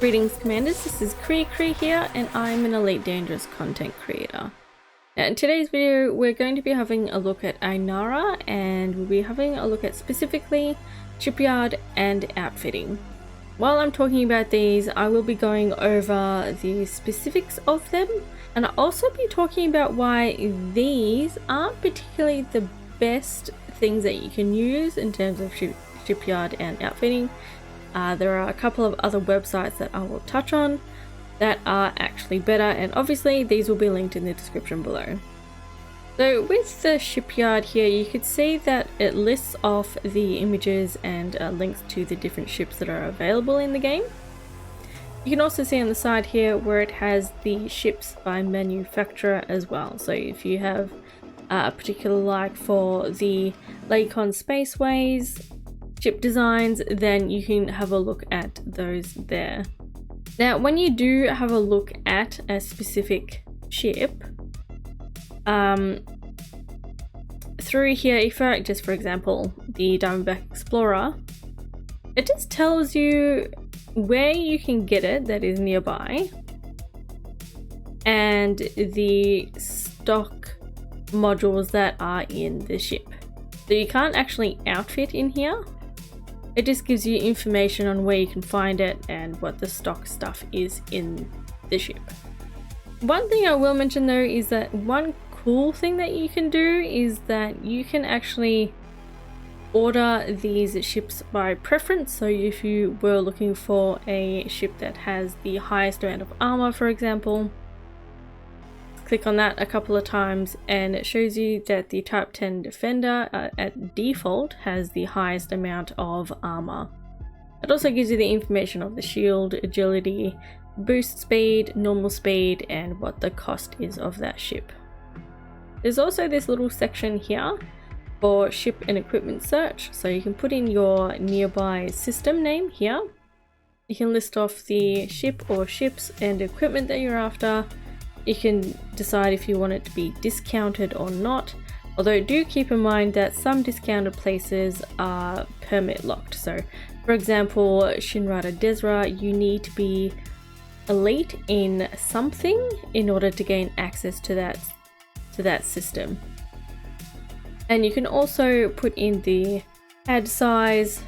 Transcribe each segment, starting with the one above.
Greetings Commanders, this is KreeKree here and I'm an Elite Dangerous content creator. Now in today's video we're going to be having a look at INARA and we'll be having a look at specifically Shipyard and outfitting. While I'm talking about these, I will be going over the specifics of them and I'll also be talking about why these aren't particularly the best things that you can use in terms of Shipyard and outfitting. There are a couple of other websites that I will touch on that are actually better, and obviously these will be linked in the description below. So with the Shipyard here, you could see that it lists off the images and links to the different ships that are available in the game. You can also see on the side here where it has the ships by manufacturer as well. So if you have a particular like for the 𝗕𝗕𝗡𝗡𝗡𝗘𝗗 Spaceways ship designs, then you can have a look at those there. Now when you do have a look at a specific ship through here, if just for example the Diamondback Explorer, it just tells you where you can get it that is nearby and the stock modules that are in the ship. So you can't actually outfit in here. It just gives you information on where you can find it and what the stock stuff is in the ship. One thing I will mention though is that one cool thing that you can do is that you can actually order these ships by preference. So if you were looking for a ship that has the highest amount of armor, for example, click on that a couple of times and it shows you that the Type 10 Defender at default has the highest amount of armor. It also gives you the information of the shield, agility, boost speed, normal speed, and what the cost is of that ship. There's also this little section here for ship and equipment search, so you can put in your nearby system name here. You can list off the ship or ships and equipment that you're after. You can decide if you want it to be discounted or not, although do keep in mind that some discounted places are permit locked. So for example, 𝗕𝗬𝗔𝗬𝗕𝗗, you need to be elite in something in order to gain access to that system. And you can also put in the pad size,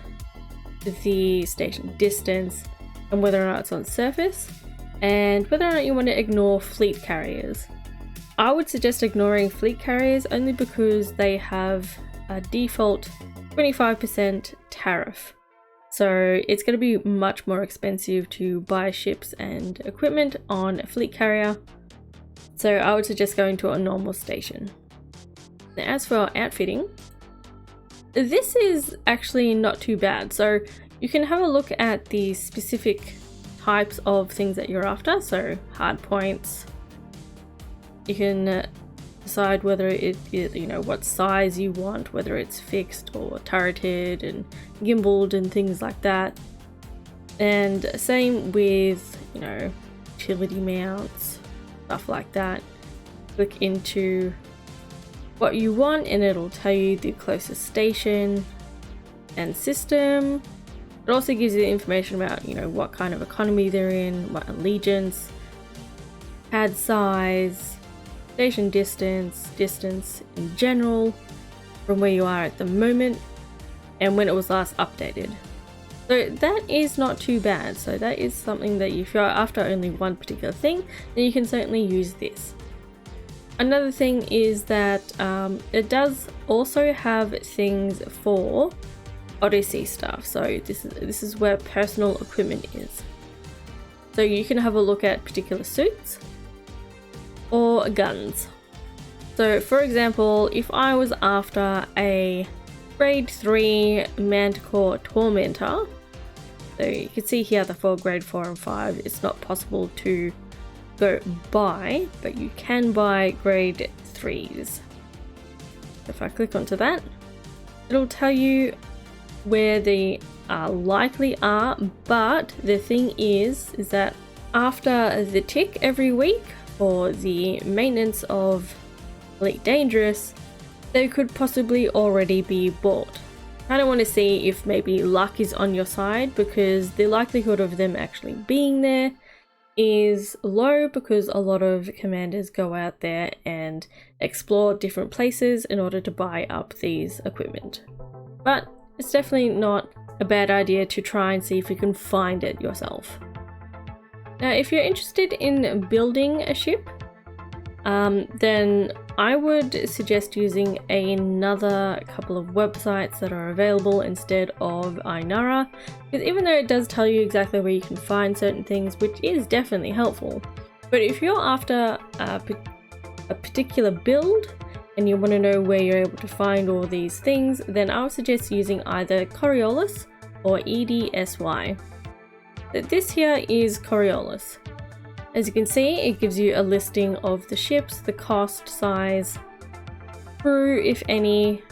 the station distance, and whether or not it's on surface, and whether or not you want to ignore fleet carriers. I would suggest ignoring fleet carriers only because they have a default 25% tariff. So it's going to be much more expensive to buy ships and equipment on a fleet carrier. So I would suggest going to a normal station. Now, as for outfitting, this is actually not too bad. So you can have a look at the specific types of things that you're after, so hard points. You can decide whether it is, what size you want, whether it's fixed or turreted and gimbaled and things like that. And same with, utility mounts, stuff like that. Click into what you want and it'll tell you the closest station and system. It also gives you the information about, what kind of economy they're in, what allegiance, pad size, station distance in general, from where you are at the moment, and when it was last updated. So that is not too bad. So that is something that if you're after only one particular thing, then you can certainly use this. Another thing is that it does also have things for Odyssey stuff. So this is where personal equipment is. So you can have a look at particular suits or guns. So for example, if I was after a grade 3 Manticore Tormentor, so you can see here the for grade 4 and 5, it's not possible to go buy, but you can buy grade 3s. If I click onto that, it'll tell you where they likely are, but the thing is that after the tick every week for the maintenance of Elite Dangerous, they could possibly already be bought. kind of want to see if maybe luck is on your side, because the likelihood of them actually being there is low, because a lot of commanders go out there and explore different places in order to buy up these equipment. But it's definitely not a bad idea to try and see if you can find it yourself. Now, if you're interested in building a ship, then I would suggest using another couple of websites that are available instead of INARA, because even though it does tell you exactly where you can find certain things, which is definitely helpful, but if you're after a particular build and you want to know where you're able to find all these things, then I would suggest using either Coriolis or EDSY. This here is Coriolis. As you can see, it gives you a listing of the ships, the cost, size, crew, if any,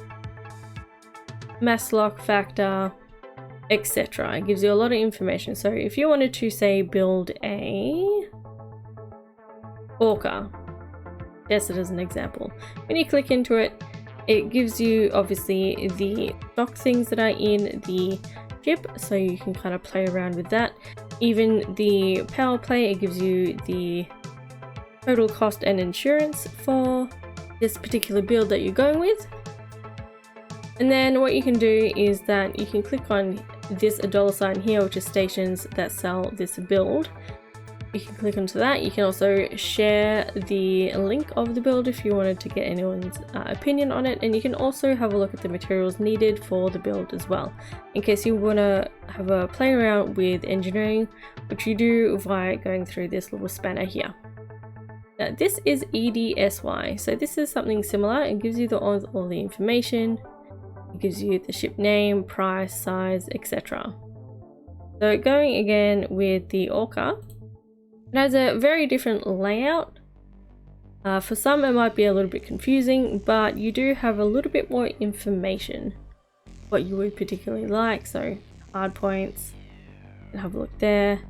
mass lock factor, etc. It gives you a lot of information. So if you wanted to, say, build a orca, just as an example, when you click into it, it gives you obviously the stock things that are in the ship, so you can kind of play around with that. Even the power play, it gives you the total cost and insurance for this particular build that you're going with. And then what you can do is that you can click on this $sign here, which is stations that sell this build. You can click onto that. You can also share the link of the build if you wanted to get anyone's opinion on it, and you can also have a look at the materials needed for the build as well, in case you want to have a play around with engineering, which you do via going through this little spanner here. Now this is EDSY, so this is something similar. It gives you all the information. It gives you the ship name, price, size, etc. So going again with the Orca, it has a very different layout. For some it might be a little bit confusing, but you do have a little bit more information what you would particularly like. So hard points, have a look there.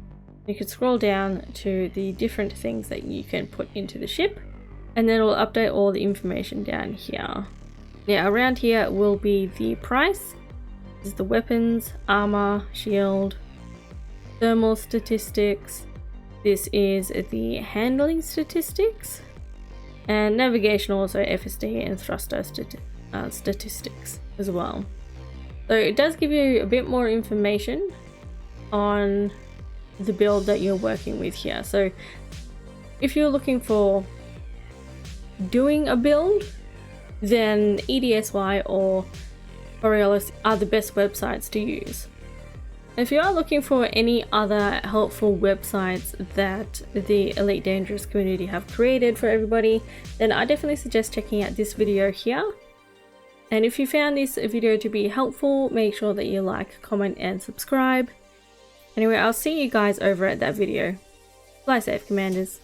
You can scroll down to the different things that you can put into the ship, and then it will update all the information down here. Now around here will be the price. This is the weapons, armor, shield, thermal statistics. This is the handling statistics, and navigational, so FSD and thruster statistics as well. So it does give you a bit more information on the build that you're working with here. So if you're looking for doing a build, then EDSY or Coriolis are the best websites to use. If you are looking for any other helpful websites that the Elite Dangerous community have created for everybody, then I definitely suggest checking out this video here. And if you found this video to be helpful, make sure that you like, comment, and subscribe. Anyway, I'll see you guys over at that video. Fly safe, Commanders.